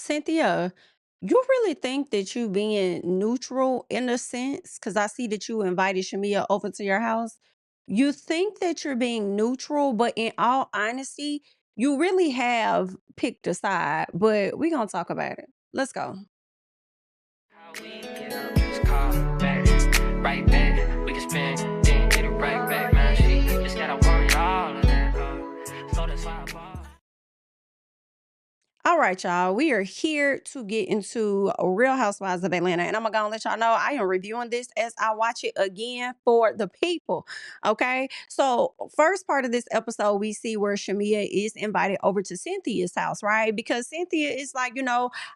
Cynthia, you really think that you being neutral in a sense? Because I see that you invited Shamea over to your house. You think that you're being neutral, but in all honesty, you really have picked a side. But we're gonna talk about it. Let's go. How we get up, just call back, right back. We can spend, then get it right back, man. She just gotta worry all of that, so that's why I bought. All right, y'all. We are here to get into Real Housewives of Atlanta. And I'm going to let y'all know I am reviewing this as I watch it again for the people. Okay. So, first part of this episode, we see where Shamea is invited over to Cynthia's house, right? Because Cynthia is like,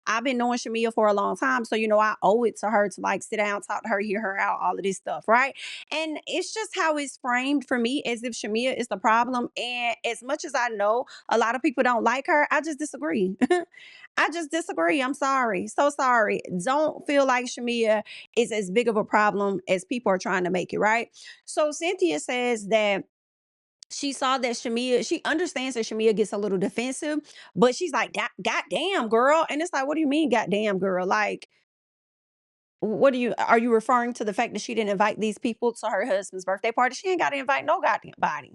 I've been knowing Shamea for a long time. So, I owe it to her to like sit down, talk to her, hear her out, all of this stuff, right? And it's just how it's framed for me as if Shamea is the problem. And as much as I know, a lot of people don't like her. I just disagree. I just disagree. I'm sorry. So sorry. Don't feel like Shamea is as big of a problem as people are trying to make it, right? So Cynthia says that she saw that Shamea, she understands that Shamea gets a little defensive, but she's like, God damn, girl. And it's like, what do you mean, goddamn, girl? Like, are you referring to the fact that she didn't invite these people to her husband's birthday party? She ain't got to invite no goddamn body.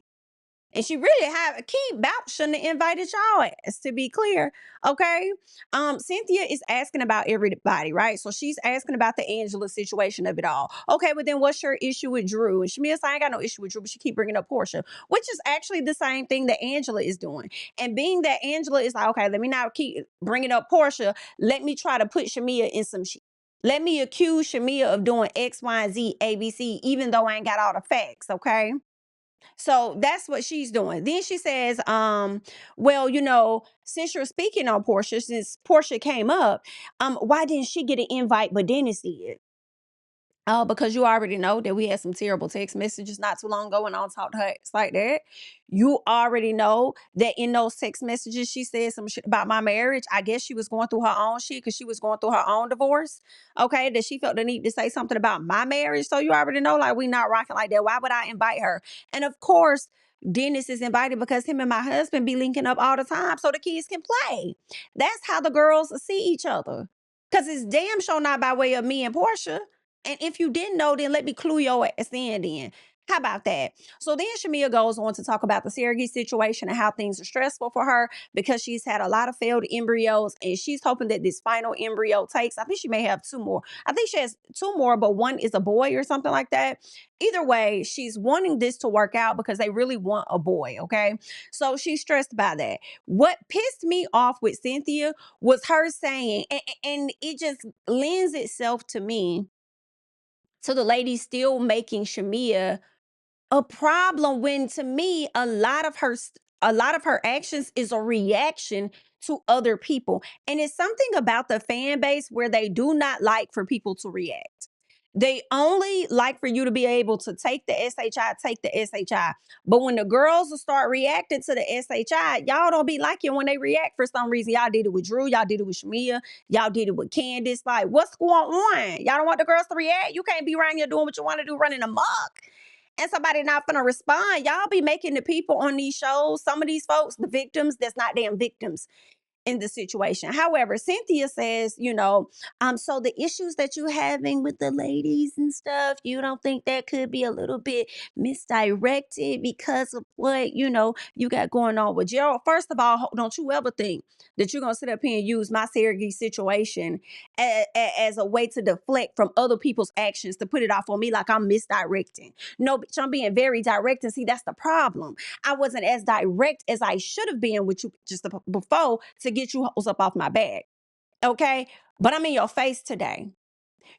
And she really have a key about shouldn't have invited y'all ass, to be clear. Okay. Cynthia is asking about everybody, right? So she's asking about the Angela situation of it all. Okay, but then what's your issue with Drew? And Shamia said, I ain't got no issue with Drew, but she keep bringing up Porsha, which is actually the same thing that Angela is doing. And being that Angela is like, okay, let me not keep bringing up Porsha. Let me try to put Shamia in some shit. Let me accuse Shamia of doing X, Y, Z, ABC, even though I ain't got all the facts, okay? So that's what she's doing. Then she says, well, since you're speaking on Porsha, since Porsha came up, why didn't she get an invite, but Dennis did? Oh, because you already know that we had some terrible text messages not too long ago and I'll talk to her it's like that. You already know that in those text messages, she said some shit about my marriage. I guess she was going through her own shit because she was going through her own divorce. Okay, that she felt the need to say something about my marriage. So you already know, like, we not rocking like that. Why would I invite her? And of course, Dennis is invited because him and my husband be linking up all the time so the kids can play. That's how the girls see each other. Because it's damn sure not by way of me and Portia. And if you didn't know, then let me clue your ass in then. How about that? So then Shamea goes on to talk about the surrogate situation and how things are stressful for her because she's had a lot of failed embryos and she's hoping that this final embryo takes. I think she may have two more. I think she has two more, but one is a boy or something like that. Either way, she's wanting this to work out because they really want a boy, okay? So she's stressed by that. What pissed me off with Cynthia was her saying, and it just lends itself to me to the lady still making Shamea a problem when to me a lot of her actions is a reaction to other people. And it's something about the fan base where they do not like for people to react. They only like for you to be able to take the take the SHI. But when the girls will start reacting to the SHI, y'all don't be liking when they react for some reason. Y'all did it with Drew, y'all did it with Shamea, y'all did it with Candiace. Like, what's going on? Y'all don't want the girls to react? You can't be around here doing what you want to do, running amok and somebody not gonna respond. Y'all be making the people on these shows, some of these folks, the victims, that's not damn victims in the situation. However, Cynthia says, so the issues that you're having with the ladies and stuff, you don't think that could be a little bit misdirected because of what, you got going on with Gerald? First of all, don't you ever think that you're going to sit up here and use my surrogate situation as a way to deflect from other people's actions to put it off on me like I'm misdirecting. No, bitch, I'm being very direct. And see, that's the problem. I wasn't as direct as I should have been with you just before to get you hoes up off my back. Okay? But I'm in your face today.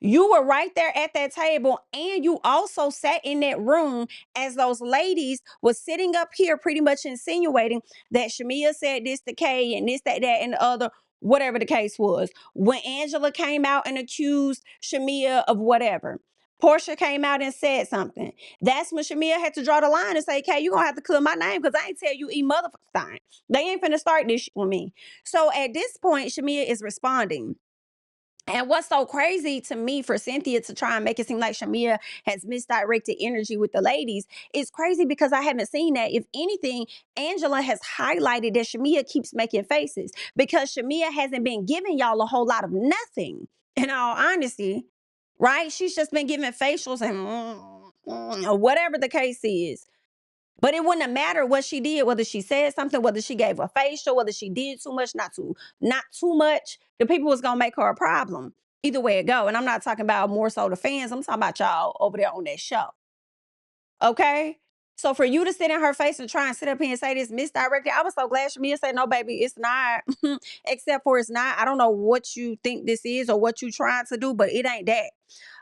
You were right there at that table, and you also sat in that room as those ladies was sitting up here pretty much insinuating that Shamea said this to Kay and this, that, and the other, whatever the case was. When Angela came out and accused Shamea of whatever. Porsha came out and said something. That's when Shamea had to draw the line and say, Kay, you're going to have to clear my name because I ain't tell you motherfucking thing. They ain't finna start this shit with me. So at this point, Shamea is responding. And what's so crazy to me for Cynthia to try and make it seem like Shamea has misdirected energy with the ladies is crazy because I haven't seen that. If anything, Angela has highlighted that Shamea keeps making faces because Shamea hasn't been giving y'all a whole lot of nothing, in all honesty, right? She's just been giving facials and or whatever the case is. But it wouldn't have mattered what she did, whether she said something, whether she gave a facial, whether she did too much, not too much. The people was gonna make her a problem. Either way it go. And I'm not talking about more so the fans. I'm talking about y'all over there on that show. Okay? So for you to sit in her face and try and sit up here and say this misdirected, I was so glad Shamea said, no, baby, it's not. Except for it's not. I don't know what you think this is or what you trying to do, but it ain't that.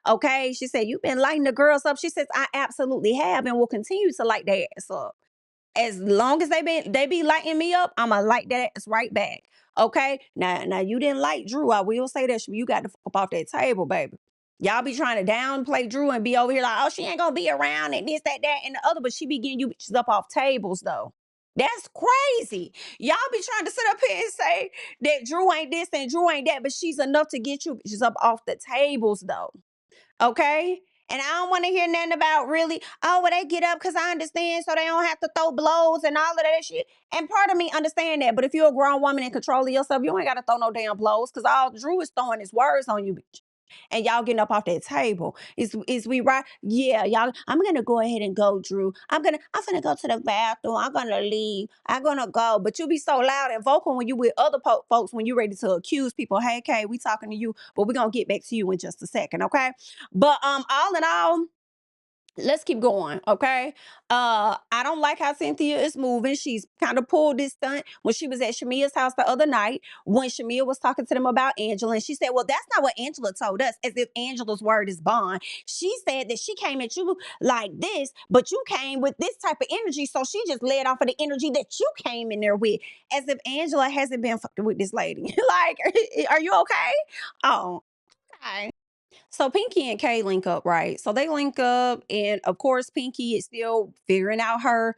Okay? She said, you've been lighting the girls up. She says, I absolutely have and will continue to light their ass up. As long as they be lighting me up, I'ma light that ass right back. Okay? Now you didn't like Drew. I will say that you got to fuck up off that table, baby. Y'all be trying to downplay Drew and be over here like, oh, she ain't gonna be around and this, that, and the other, but she be getting you bitches up off tables though. That's crazy. Y'all be trying to sit up here and say that Drew ain't this and Drew ain't that, but she's enough to get you bitches up off the tables though. Okay? And I don't want to hear nothing about really, oh, well, they get up because I understand so they don't have to throw blows and all of that shit. And part of me understand that. But if you're a grown woman and controlling yourself, you ain't got to throw no damn blows because all Drew is throwing his words on you, bitch. And y'all getting up off that table. Is we right? Yeah, y'all. I'm gonna go ahead and go, Drew. I'm gonna go to the bathroom. I'm gonna leave. I'm gonna go. But you be so loud and vocal when you with other folks when you ready to accuse people. Hey, Kay, we talking to you, but we're gonna get back to you in just a second, okay? But all in all, let's keep going, okay? I don't like how Cynthia is moving. She's kind of pulled this stunt when she was at Shamea's house the other night when Shamea was talking to them about Angela. And she said, well, that's not what Angela told us, as if Angela's word is bond. She said that she came at you like this, but you came with this type of energy. So she just led off of the energy that you came in there with, as if Angela hasn't been fucking with this lady. Like, are you okay? Oh, okay. So Pinky and Kay link up, right? So they link up, and of course, Pinky is still figuring out her,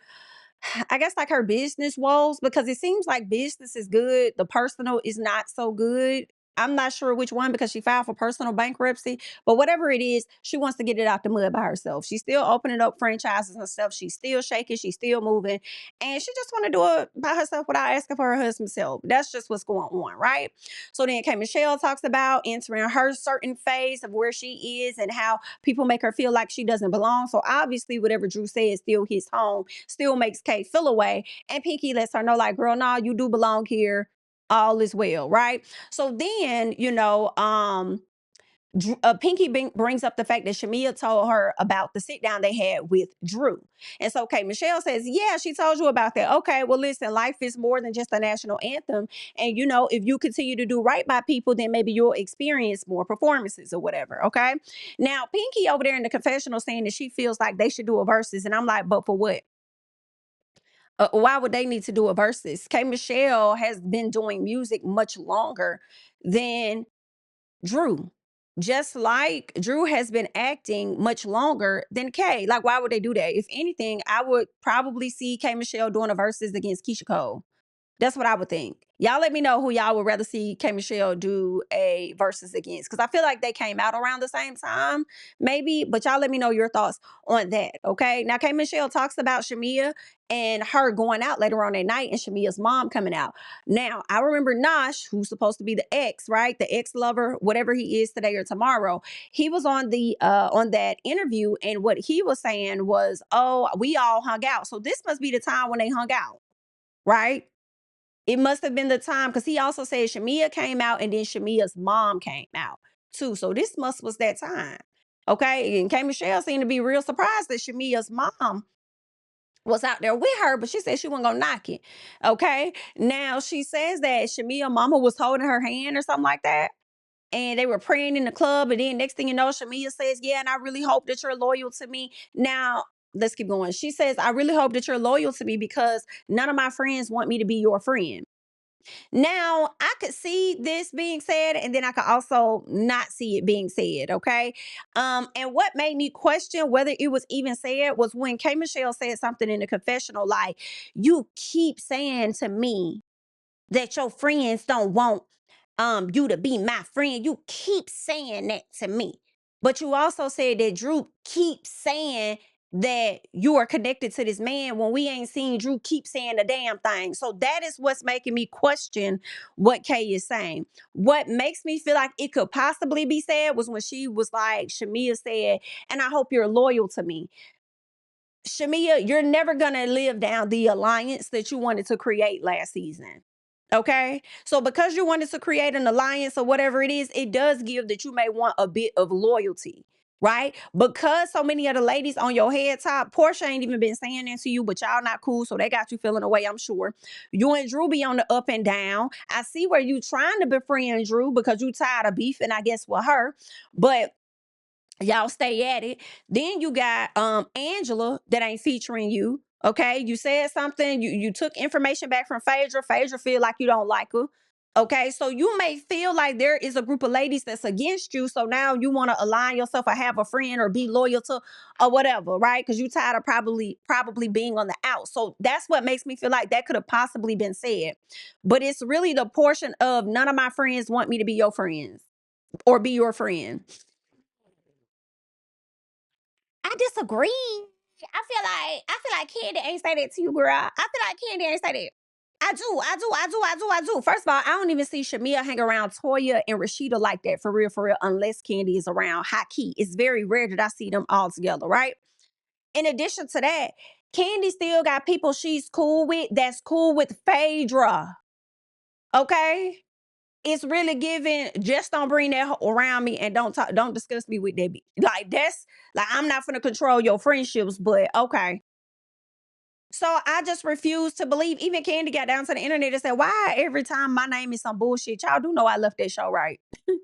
I guess, like her business woes because it seems like business is good, the personal is not so good. I'm not sure which one because she filed for personal bankruptcy, but whatever it is, she wants to get it out the mud by herself. She's still opening up franchises and stuff. She's still shaking. She's still moving, and she just want to do it by herself without asking for her husband's help. That's just what's going on, right? So then KMichelle talks about entering her certain phase of where she is and how people make her feel like she doesn't belong. So obviously, whatever Drew says still hits home, still makes Kay feel away. And Pinky lets her know, like, girl, nah, you do belong here. All is well, right? So then, Pinky brings up the fact that Shamea told her about the sit down they had with Drew. And so, okay, Michelle says, yeah, she told you about that. Okay, well, listen, life is more than just a national anthem. And, if you continue to do right by people, then maybe you'll experience more performances or whatever. Okay. Now, Pinky over there in the confessional saying that she feels like they should do a versus. And I'm like, but for what? Why would they need to do a versus? KMichelle has been doing music much longer than Drew. Just like Drew has been acting much longer than Kay. Like, why would they do that? If anything, I would probably see KMichelle doing a versus against Keisha Cole. That's what I would think. Y'all let me know who y'all would rather see KMichelle do a versus against. Because I feel like they came out around the same time, maybe. But y'all let me know your thoughts on that, okay? Now, KMichelle talks about Shamea and her going out later on that night and Shamea's mom coming out. Now, I remember Nosh, who's supposed to be the ex, right? The ex-lover, whatever he is today or tomorrow. He was on on that interview, and what he was saying was, oh, we all hung out. So this must be the time when they hung out, right? It must have been the time because he also said Shamea came out and then Shamea's mom came out too. So this was that time. Okay. And KMichelle seemed to be real surprised that Shamea's mom was out there with her, but she said she wasn't gonna knock it. Okay. Now she says that Shamea mama was holding her hand or something like that. And they were praying in the club. And then next thing you know, Shamea says, yeah, and I really hope that you're loyal to me. Now, let's keep going. She says, I really hope that you're loyal to me because none of my friends want me to be your friend. Now, I could see this being said, and then I could also not see it being said, okay? And what made me question whether it was even said was when KMichelle said something in the confessional, like, you keep saying to me that your friends don't want you to be my friend. You keep saying that to me. But you also said that Drew keeps saying that you are connected to this man when we ain't seen Drew keep saying the damn thing. So that is what's making me question what Kay is saying. What makes me feel like it could possibly be said was when she was like, Shamea said, and I hope you're loyal to me. Shamea, you're never gonna live down the alliance that you wanted to create last season. Okay, so because you wanted to create an alliance or whatever it is, it does give that you may want a bit of loyalty, right? Because so many of the ladies on your head top, Porsha ain't even been saying that to you, but y'all not cool, so they got you feeling away, I'm sure. You and Drew be on the up and down. I see where you trying to befriend Drew because you tired of beefing, I guess, with her, but y'all stay at it. Then you got Angela that ain't featuring you. Okay, you said something, you took information back from Phaedra. Phaedra feel like you don't like her. Okay, so you may feel like there is a group of ladies that's against you, so now you want to align yourself or have a friend or be loyal to or whatever, right? Because you tired of probably being on the out. So that's what makes me feel like that could have possibly been said. But it's really the portion of none of my friends want me to be your friends or be your friend. I disagree. I feel like Kandi ain't say that to you, girl. I feel like Kandi ain't say that. I do. First of all, I don't even see Shamea hang around Toya and Rashida like that for real, unless Kandi is around high key. It's very rare that I see them all together, right? In addition to that, Kandi still got people she's cool with that's cool with Phaedra. Okay? It's really giving, just don't bring that around me and don't discuss me with that bitch. Like that's like I'm not gonna control your friendships, but okay. So I just refuse to believe. Even Kandi got down to the internet and said, why every time my name is some bullshit? Y'all do know I left that show, right? Okay,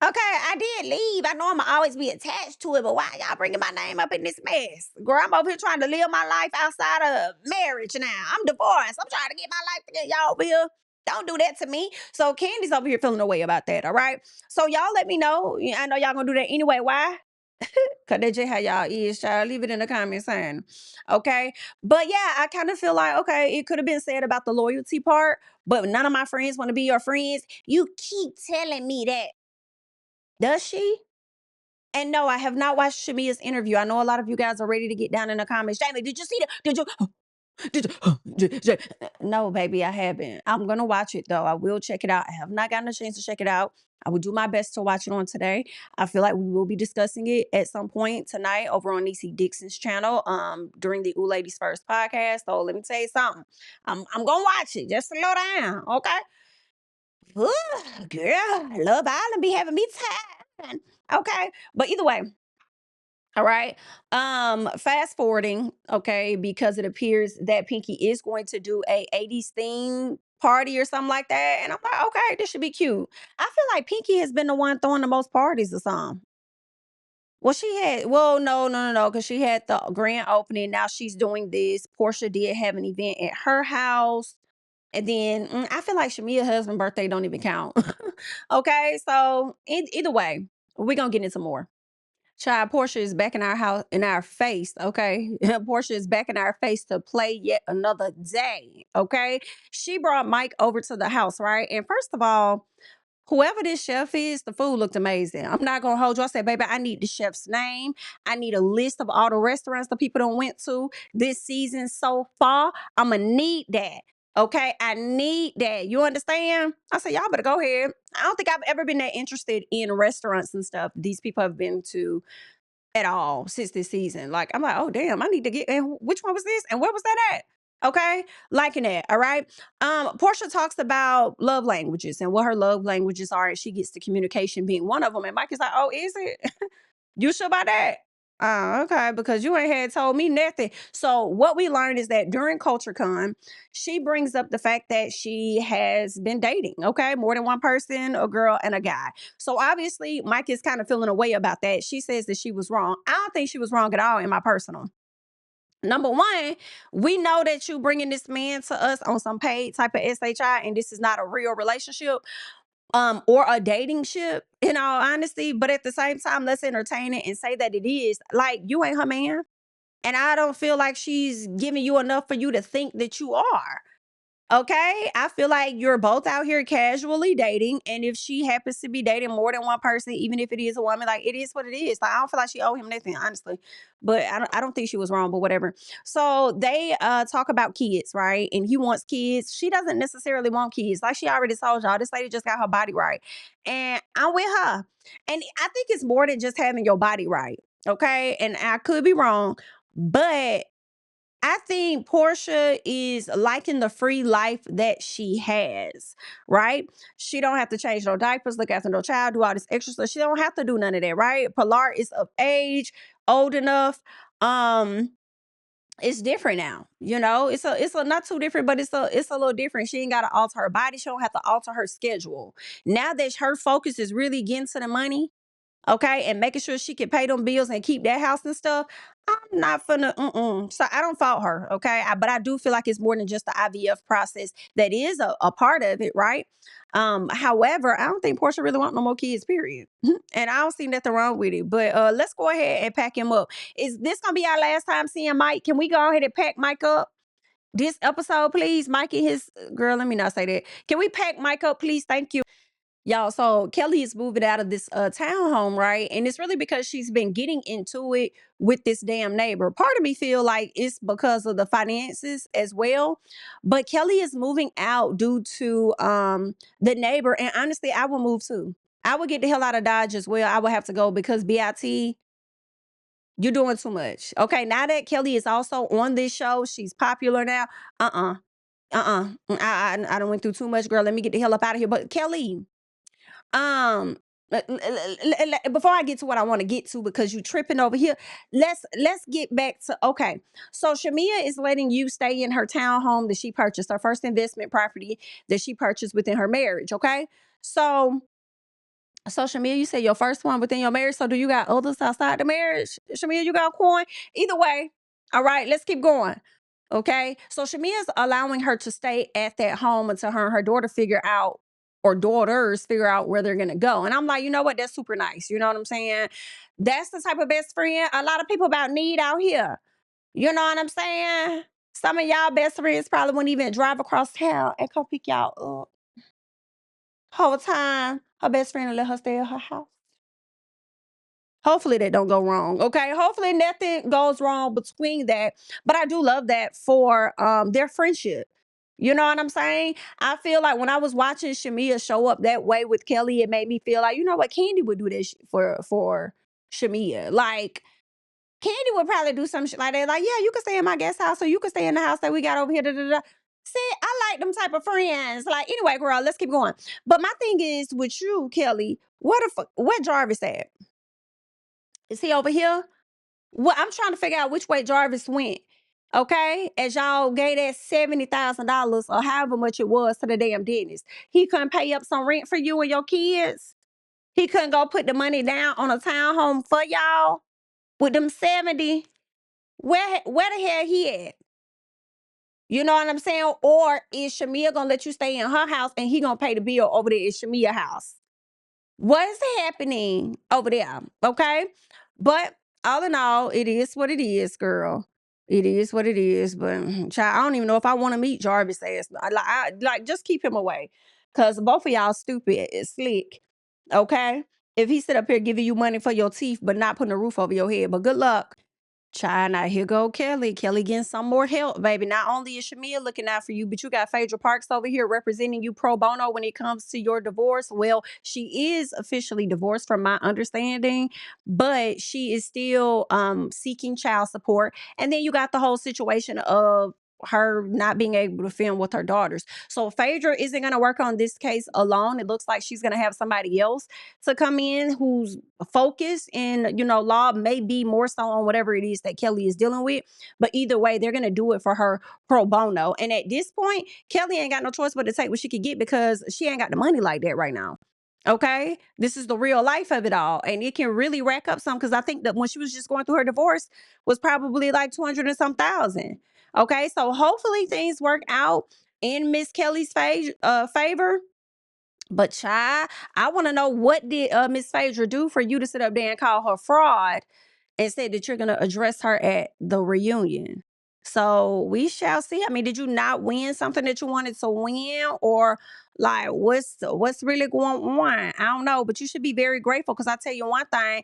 I did leave. I know I'm gonna always be attached to it, but why y'all bringing my name up in this mess? Girl, I'm over here trying to live my life outside of marriage now. I'm divorced. I'm trying to get my life together. Y'all over here. Don't do that to me. So Candy's over here feeling a way about that, all right? So y'all let me know. I know y'all gonna do that anyway. Why? Cause that's just how y'all is, child. Leave it in the comments saying, okay. But yeah, I kind of feel like, okay, it could have been said about the loyalty part, but none of my friends want to be your friends. You keep telling me that. Does she? And no, I have not watched Shamea's interview. I know a lot of you guys are ready to get down in the comments. Jamie, did you see that? Did you? No, baby, I haven't. I'm gonna watch it though. I will check it out. I have not gotten a chance to check it out. I will do my best to watch it on today. I feel like we will be discussing it at some point tonight over on Niecy Dixon's channel during the Ooh Ladies First podcast. So let me tell you something. I'm gonna watch it. Just slow down, okay? Ooh, girl, Love Island be having me tired. Okay, but either way, all right. Fast forwarding, okay, because it appears that Pinky is going to do a 80s theme party or something like that. And I'm like, okay, this should be cute. I feel like Pinky has been the one throwing the most parties or something. Well, no, because she had the grand opening. Now she's doing this. Porsha did have an event at her house. And then I feel like Shamea's husband's birthday don't even count. Okay, so either way, we're gonna get into more. Child, Porsha is back in our house, in our face, okay? Porsha is back in our face to play yet another day, okay? She brought Mike over to the house, right? And first of all, whoever this chef is, the food looked amazing. I'm not gonna hold you. I said, baby, I need the chef's name. I need a list of all the restaurants the people done went to this season so far. I'm gonna need that. Okay, I need that. You understand? I said, y'all better go ahead. I don't think I've ever been that interested in restaurants and stuff these people have been to at all since this season. Like, I'm like, oh damn, I need to get, and which one was this? And where was that at? Okay, liking that. All right. Porsha talks about love languages and what her love languages are, and she gets to communication being one of them. And Mike is like, oh, is it? You sure about that? Oh, okay, because you ain't had told me nothing. So what we learned is that during CultureCon, she brings up the fact that she has been dating, okay? More than one person, a girl and a guy. So obviously, Mike is kind of feeling a way about that. She says that she was wrong. I don't think she was wrong at all in my personal. Number one, we know that you bringing this man to us on some paid type of SHI, and this is not a real relationship or a dating ship, in all honesty. But at the same time, let's entertain it and say that it is. Like, you ain't her man. And I don't feel like she's giving you enough for you to think that you are. Okay, I feel like you're both out here casually dating, and if she happens to be dating more than one person, even if it is a woman, like it is what it is. Like I don't feel like she owe him nothing, honestly. But I don't think she was wrong, but whatever. So they talk about kids, right? And he wants kids. She doesn't necessarily want kids. Like she already told y'all, this lady just got her body right, and I'm with her. And I think it's more than just having your body right. Okay, and I could be wrong, but I think Porsha is liking the free life that she has, right? She don't have to change no diapers, look after no child, do all this extra stuff. She don't have to do none of that, right? Pilar is of age, old enough. Um, it's different now. It's a not too different, but it's a little different. She ain't gotta alter her body. She don't have to alter her schedule. Now that her focus is really getting to the money, okay, and making sure she can pay them bills and keep that house and stuff. I'm not finna, so I don't fault her, okay? But I do feel like it's more than just the IVF process that is a part of it, right? However, I don't think Porsha really want no more kids, period. And I don't see nothing wrong with it. But let's go ahead and pack him up. Is this gonna be our last time seeing Mike? Can we go ahead and pack Mike up this episode, please? Mike and his girl, let me not say that. Can we pack Mike up, please? Thank you. Y'all, so Kelly is moving out of this townhome, right? And it's really because she's been getting into it with this damn neighbor. Part of me feel like it's because of the finances as well. But Kelly is moving out due to the neighbor. And honestly, I will move too. I would get the hell out of Dodge as well. I would have to go because BIT, you're doing too much. Okay, now that Kelly is also on this show, she's popular now. Uh-uh. I don't went through too much, girl. Let me get the hell up out of here. But Kelly, um, before I get to what I want to get to, because you tripping over here, let's get back to okay. So Shamea is letting you stay in her townhome that she purchased, her first investment property that she purchased within her marriage. Okay, so Shamea, you said your first one within your marriage. So do you got others outside the marriage? Shamea, you got coin? Either way, all right. Let's keep going. Okay, so Shamea's allowing her to stay at that home until her and her daughter figure out, or daughters figure out where they're gonna go. And I'm like, you know what? That's super nice. You know what I'm saying? That's the type of best friend a lot of people about need out here. You know what I'm saying? Some of y'all best friends probably wouldn't even drive across town and come pick y'all up. Whole time, her best friend will let her stay at her house. Hopefully that don't go wrong. Okay. Hopefully nothing goes wrong between that. But I do love that for their friendship. You know what I'm saying? I feel like when I was watching Shamea show up that way with Kelly, it made me feel like, you know what, Kandi would do this for Shamea. Like Kandi would probably do some shit like that. Like, yeah, you can stay in my guest house, or you can stay in the house that we got over here. Da, da, da. See, I like them type of friends. Like, anyway, girl, let's keep going. But my thing is with you, Kelly, where Jarvis at? Is he over here? Well, I'm trying to figure out which way Jarvis went. Okay, as y'all gave that $70,000 or however much it was to the damn dentist, he couldn't pay up some rent for you and your kids. He couldn't go put the money down on a townhome for y'all with them 70. Where the hell he at? You know what I'm saying? Or is Shamea gonna let you stay in her house and he gonna pay the bill over there at Shamea's house? What is happening over there? Okay. But all in all, it is what it is, girl. It is what it is. But child, I don't even know if I want to meet Jarvis ass. Like just keep him away. Cause both of y'all stupid and slick. Okay. If he sit up here giving you money for your teeth, but not putting a roof over your head. But good luck. Child, now here go Kelly. Kelly getting some more help, baby. Not only is Shamea looking out for you, but you got Phaedra Parks over here representing you pro bono when it comes to your divorce. Well, she is officially divorced from my understanding, but she is still seeking child support. And then you got the whole situation of her not being able to film with her daughters. So Phaedra isn't going to work on this case alone. It looks like she's going to have somebody else to come in who's focused in, law, may be more so on whatever it is that Kelly is dealing with. But either way, they're going to do it for her pro bono. And at this point, Kelly ain't got no choice but to take what she could get because she ain't got the money like that right now. Okay, this is the real life of it all, and it can really rack up some. Because I think that when she was just going through her divorce, was probably like 200 and some thousand. Okay, so hopefully things work out in Miss Kelly's favor. But child, I want to know, what did Miss Phaedra do for you to sit up there and call her fraud and say that you're gonna address her at the reunion? So we shall see. I mean, did you not win something that you wanted to win, or like what's really going on? I don't know, but you should be very grateful because I tell you one thing: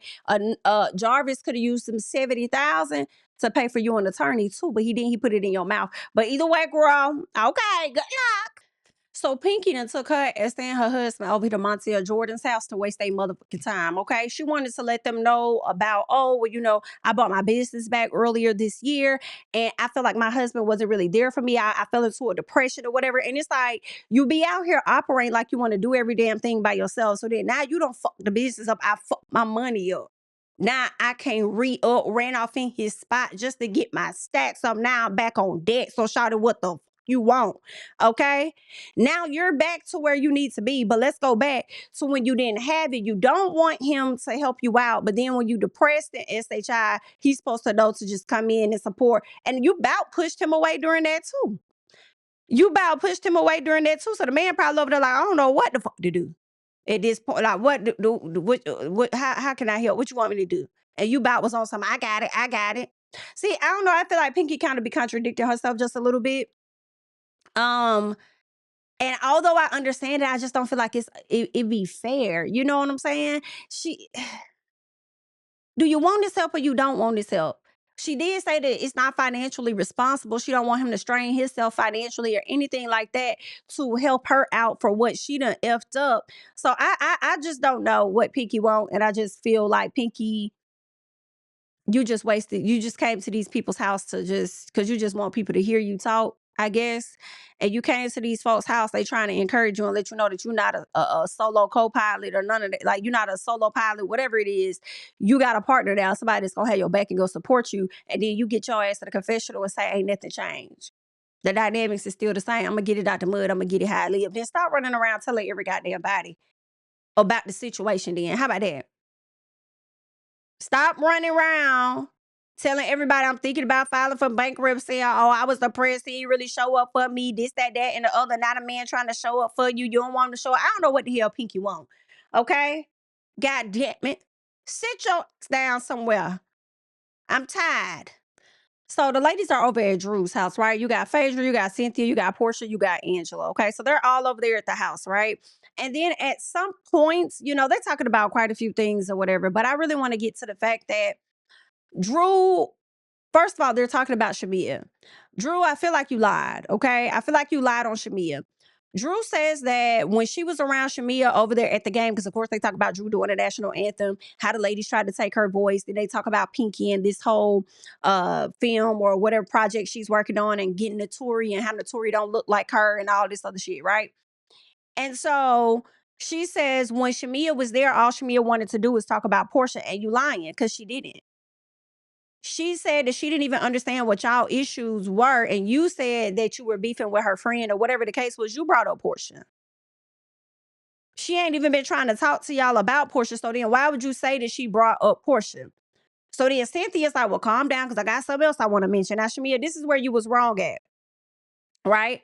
Jarvis could have used some 70,000 to pay for you an attorney too, but he didn't. He put it in your mouth. But either way, girl, okay, good luck. So Pinky done took her and sent her husband over to Montel Jordan's house to waste their motherfucking time, okay? She wanted to let them know about, oh, well, I bought my business back earlier this year, and I feel like my husband wasn't really there for me. I fell into a depression or whatever. And it's like, you be out here operating like you want to do every damn thing by yourself. So then now you don't fuck the business up. I fuck my money up. Now I can't re-up, ran off in his spot just to get my stacks up. Now I'm back on deck. So shawty, what the you want? Okay? Now you're back to where you need to be, but let's go back to when you didn't have it. You don't want him to help you out, but then when you depressed in SHI, he's supposed to know to just come in and support. And you about pushed him away during that too. So the man probably over there like, I don't know what the fuck to do at this point. Like, what how can I help? What you want me to do? And you about was on something. I got it. See, I don't know. I feel like Pinky kind of be contradicting herself just a little bit. Um, and although I understand it, I just don't feel like it be fair. You know what I'm saying? Do you want this help or you don't want this help? She did say that it's not financially responsible. She don't want him to strain himself financially or anything like that to help her out for what she done effed up. So I just don't know what Pinky want, and I just feel like Pinky, you just wasted. You just came to these people's house to just because you just want people to hear you talk, I guess. And you came to these folks' house, they trying to encourage you and let you know that you're not a solo co-pilot or none of that. Like, you're not a solo pilot, whatever it is. You got a partner now, somebody that's gonna have your back and go support you. And then you get your ass to the confessional and say, ain't nothing changed. The dynamics is still the same. I'm gonna get it out the mud. I'm gonna get it how I live. Then stop running around telling every goddamn body about the situation then. How about that? Stop running around telling everybody I'm thinking about filing for bankruptcy. Oh, I was depressed. He didn't really show up for me. This, that, and the other. Not a man trying to show up for you. You don't want him to show up. I don't know what the hell Pinky want. Okay? God damn it. Sit your ass down somewhere. I'm tired. So the ladies are over at Drew's house, right? You got Phaedra, you got Cynthia, you got Porsha, you got Angela. Okay, so they're all over there at the house, right? And then at some points, they're talking about quite a few things or whatever. But I really want to get to the fact that Drew, first of all, they're talking about Shamea. Drew, I feel like you lied, okay? I feel like you lied on Shamea. Drew says that when she was around Shamea over there at the game, because of course they talk about Drew doing the national anthem, how the ladies tried to take her voice. Then they talk about Pinky and this whole film or whatever project she's working on and getting Notori and how Notori don't look like her and all this other shit, right? And so she says when Shamea was there, all Shamea wanted to do was talk about Porsha, and you lying because she didn't. She said that she didn't even understand what y'all issues were, and you said that you were beefing with her friend or whatever the case was. You brought up Porsha. She ain't even been trying to talk to y'all about Porsha. So then why would you say that she brought up Porsha? So then Cynthia's like, well, calm down because I got something else I want to mention. Now, Shamea, this is where you was wrong at, right?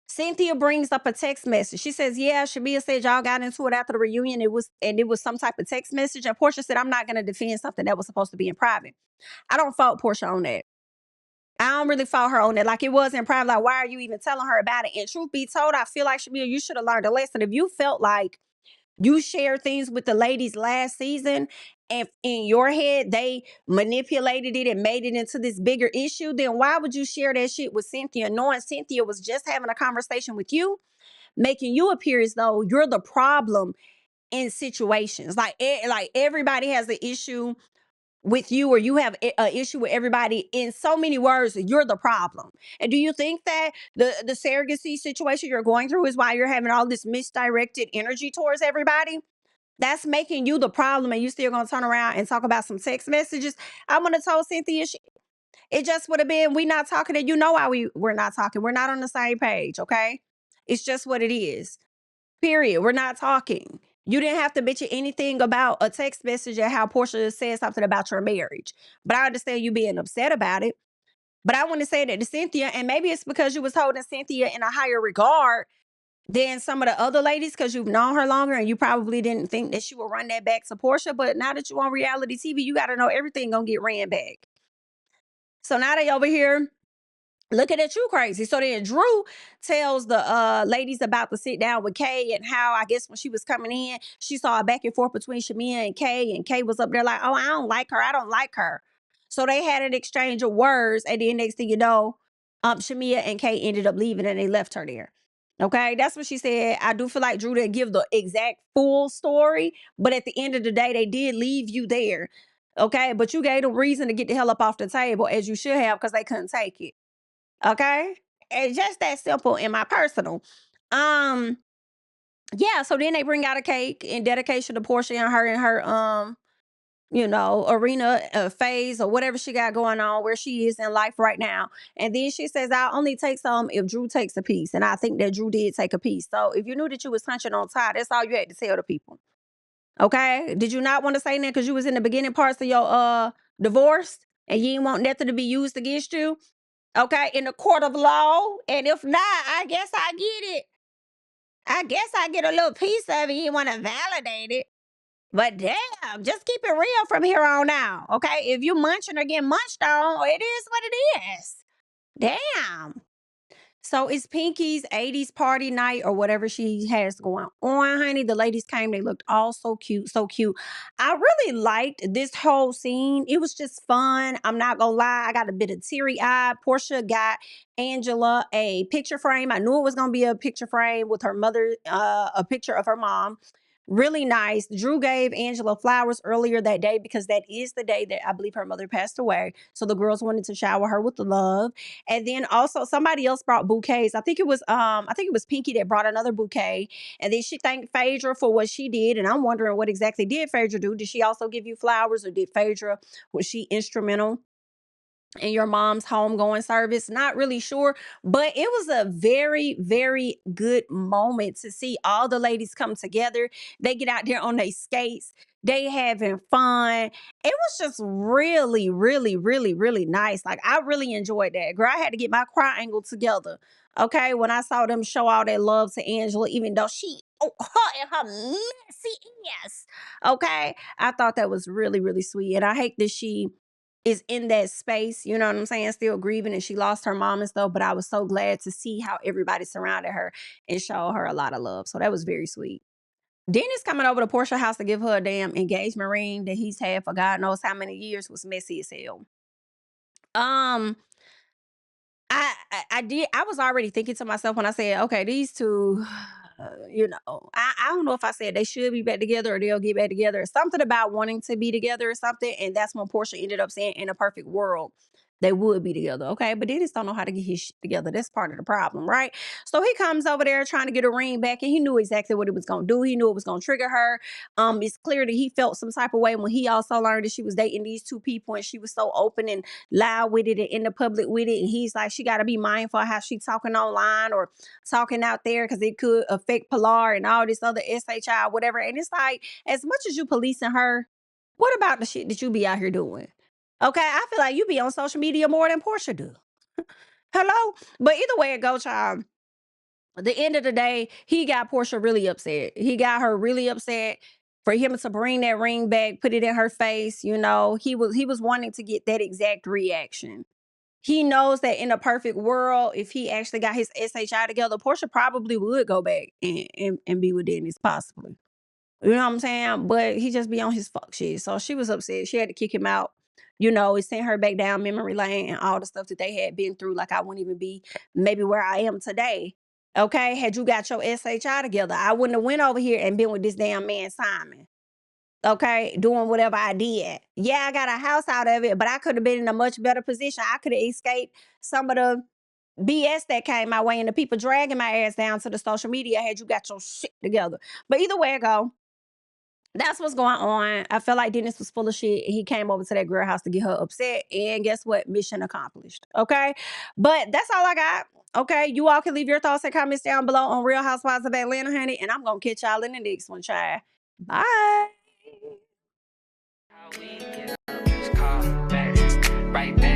Cynthia brings up a text message. She says, yeah, Shamea said y'all got into it after the reunion. It was some type of text message. And Porsha said, I'm not going to defend something that was supposed to be in private. I don't fault Porsha on that. I don't really fault her on that. Like, it was in private. Like, why are you even telling her about it? And truth be told, I feel like, Shamea, you should have learned a lesson. If you felt like you shared things with the ladies last season and in your head they manipulated it and made it into this bigger issue, then why would you share that shit with Cynthia, knowing Cynthia was just having a conversation with you, making you appear as though you're the problem in situations. Like everybody has an issue with you, or you have an issue with everybody. In so many words, you're the problem. And do you think that the surrogacy situation you're going through is why you're having all this misdirected energy towards everybody? That's making you the problem, and you still gonna turn around and talk about some text messages? I would have told Cynthia it just would have been, we not talking, and you know why we're not talking. We're not on the same page, okay? It's just what it is. Period. We're not talking. You didn't have to mention anything about a text message and how Porsha said something about your marriage. But I understand you being upset about it. But I want to say that to Cynthia, and maybe it's because you was holding Cynthia in a higher regard than some of the other ladies because you've known her longer and you probably didn't think that she would run that back to Porsha. But now that you're on reality TV, you got to know everything gonna get ran back. So now they over here looking at you crazy. So then Drew tells the ladies about to sit down with Kay and how I guess when she was coming in, she saw a back and forth between Shamea and Kay was up there like, oh, I don't like her. I don't like her. So they had an exchange of words, and then next thing you know, Shamea and Kay ended up leaving and they left her there. Okay, that's what she said. I do feel like Drew didn't give the exact full story, but at the end of the day, they did leave you there. Okay, but you gave them reason to get the hell up off the table, as you should have, because they couldn't take it. Okay? It's just that simple in my personal. Um, yeah, so then they bring out a cake in dedication to Porsha and her arena phase or whatever she got going on, where she is in life right now. And then she says, I'll only take some if Drew takes a piece. And I think that Drew did take a piece. So if you knew that you was hunching on Ty, that's all you had to tell the people. Okay? Did you not want to say that because you was in the beginning parts of your divorce and you didn't want nothing to be used against you? Okay, in the court of law. And if not, I guess I get it. I guess I get a little piece of it. You want to validate it. But damn, just keep it real from here on out. Okay, if you munching or getting munched on, it is what it is. Damn. So it's Pinky's 80s party night or whatever she has going on, honey. The ladies came. They looked all so cute, so cute. I really liked this whole scene. It was just fun. I'm not going to lie. I got a bit of teary-eyed. Porsha got Angela a picture frame. I knew it was going to be a picture frame with her mother, a picture of her mom. Really nice. Drew gave Angela flowers earlier that day because that is the day that I believe her mother passed away. So the girls wanted to shower her with the love. And then also somebody else brought bouquets. I think it was Pinky that brought another bouquet. And then she thanked Phaedra for what she did. And I'm wondering what exactly did Phaedra do? Did she also give you flowers, or did Phaedra, was she instrumental in your mom's homegoing service? Not really sure, but it was a very, very good moment to see all the ladies come together. They get out there on their skates. They having fun. It was just really, really, really, really nice. Like, I really enjoyed that. Girl, I had to get my cry angle together. Okay, when I saw them show all that love to Angela, even though her and her messy ass. Okay, I thought that was really, really sweet. And I hate that she is in that space, you know what I'm saying, still grieving, and she lost her mom and stuff, but I was so glad to see how everybody surrounded her and showed her a lot of love. So that was very sweet. Dennis coming over to Porsha's house to give her a damn engagement ring that he's had for God knows how many years was messy as hell. Um, I was already thinking to myself when I said, okay, these two, I don't know if I said they should be back together or they'll get back together. Something about wanting to be together or something. And that's when Porsha ended up saying, in a perfect world, they would be together. Okay. But Dennis don't know how to get his shit together. That's part of the problem, right? So he comes over there trying to get a ring back, and he knew exactly what it was going to do. He knew it was going to trigger her. It's clear that he felt some type of way when he also learned that she was dating these two people, and she was so open and loud with it and in the public with it. And he's like, she got to be mindful of how she talking online or talking out there, because it could affect Pilar and all this other SHI, whatever. And it's like, as much as you policing her, what about the shit that you be out here doing? Okay, I feel like you be on social media more than Porsha do. Hello? But either way it goes, child, at the end of the day, he got Porsha really upset. He got her really upset for him to bring that ring back, put it in her face. He was wanting to get that exact reaction. He knows that in a perfect world, if he actually got his SHI together, Porsha probably would go back and be with Dennis, possibly. You know what I'm saying? But he just be on his fuck shit. So she was upset. She had to kick him out. It sent her back down memory lane and all the stuff that they had been through. Like, I wouldn't even be maybe where I am today. Okay, had you got your SHI together, I wouldn't have went over here and been with this damn man Simon. Okay, doing whatever I did. Yeah, I got a house out of it, but I could have been in a much better position. I could have escaped some of the BS that came my way and the people dragging my ass down to the social media had you got your shit together. But either way it go, that's what's going on. I felt like Dennis was full of shit. He came over to that girl house to get her upset. And guess what? Mission accomplished. Okay. But that's all I got. Okay. You all can leave your thoughts and comments down below on Real Housewives of Atlanta, honey. And I'm going to catch y'all in the next one, child. Bye. How we get up, just call back, right back.